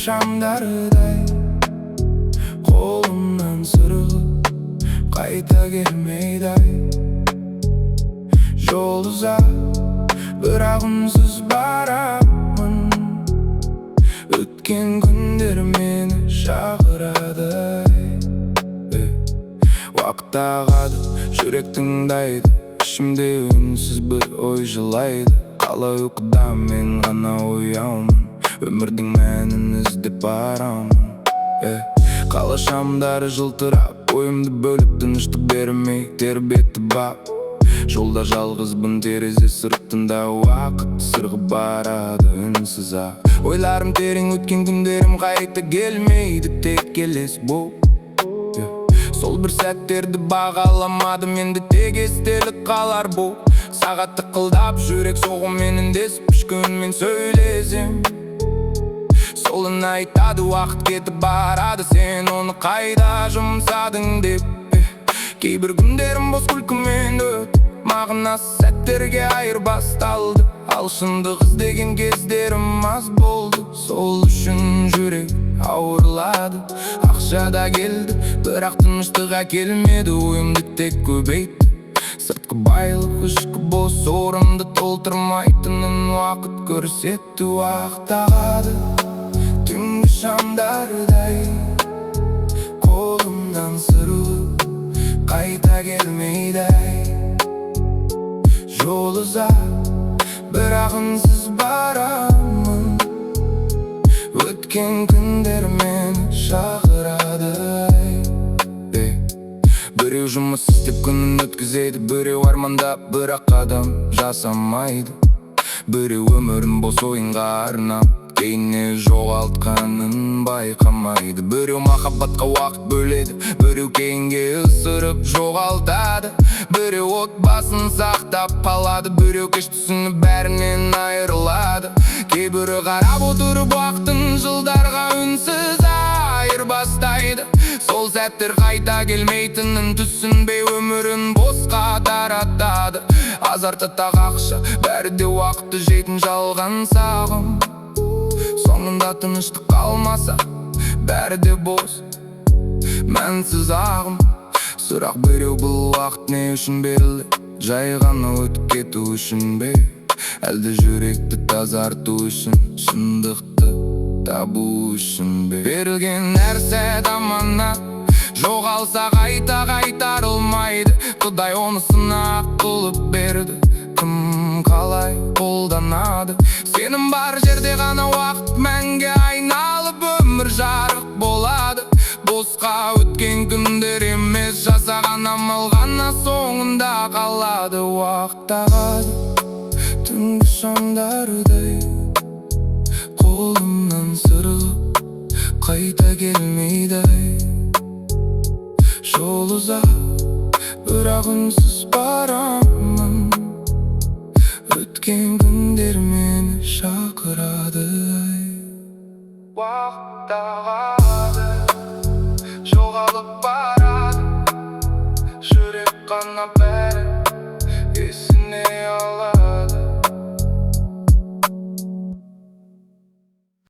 шамдардай қолымнан сырғып қайта келмейді ай. Жол ұзақ бірақ үнсіз барамын, өткен күндер мені шақырады ай. Уақыт ағады, жүрек тыңдайды, ішімде үнсіз бір ой жылайды. Қалай ұйқыда мен ғана ояумын, өмірдің мәнін іздеп барамын. Қала шамдары жылтырап, ойымды бөліп тыныштық бермей тербетті бап. Жолда жалғызбын, терезе сыртында уақыт сырғып барады үнсіз ақ. Ойларым терең, өткен күндерім қайта келмейді, тек келес бұл. Сол бір сәттерді бағаламадым, енді тек естелік қалар бұл. Сағатты қылдап жүрек соғумен үндесіп, ішкі үнмен сөйлесем. Сол үн айтады, уақыт кетіп барады, сен оны қайда жұмсадың деп. Кейбір күндерім бос күлкімен өтіп, мағынасыз сәттерге айырбасталды. Ал шындық іздеген кездерім аз болды, сол үшін жүрек ауырлады. Ақша да келді, бірақ тыныштық әкелмеді, ойымды тек көбейтті. Сыртқы байлық, ішкі бос орынды толтырмайтынын уақыт көрсетті. Уақыт ағады, түнгі шамдардай қолымнан сырғып қайта келмейді ай. Жол ұзақ бірақ үнсіз барамын, өткен күндер мені шақырады ай. Біреу жұмыс істеп күнін өткізеді, біреу армандап бірақ қадам жасамайды. Біреу өмірін бос ойынға арнап, кейінне жоғалтқанын байқамайды. Біреу махаббатқа уақыт бөледі, біреу кейінге ысырып жоғалтады. Біреу отбасын сақтап қалады, біреу кеш түсініп бәрінен айырылады. Кейбірі қарап отырып уақыттың жылдарға үнсіз айырбастайды. Сол сәттер қайта келмейтінін түсінбей өмірін босқа таратады. Азарты тақ ақша, бәрі де уақытты жейтін жалған сағым. Соңында тыныштық қалмаса, бәрі де бос, мәнсіз ағым. Сұрақ біреу, бұл уақыт не үшін берілді? Жай ғана өтіп кету үшін бе? Әлде жүректі тазарту үшін, шындықты табу үшін бе? Берілген әр сәт аманат, жоғалса қайта қайтарылмайды. Құдай оны сынақ қылып берді, кім қалай қолданады? Сенім бар жерде ғана уақыт мәңге айналып өмір жарық болады. Босқа өткен күндер емес, жасаған амал ғана соңында қалады. Уақыт ағады, түнгі шамдардай қолымнан сырғып қайта келмейді ай. Жол ұзақ бірақ үнсіз барамын, өткен күндер мені шақырады ай. Уақыт ағады.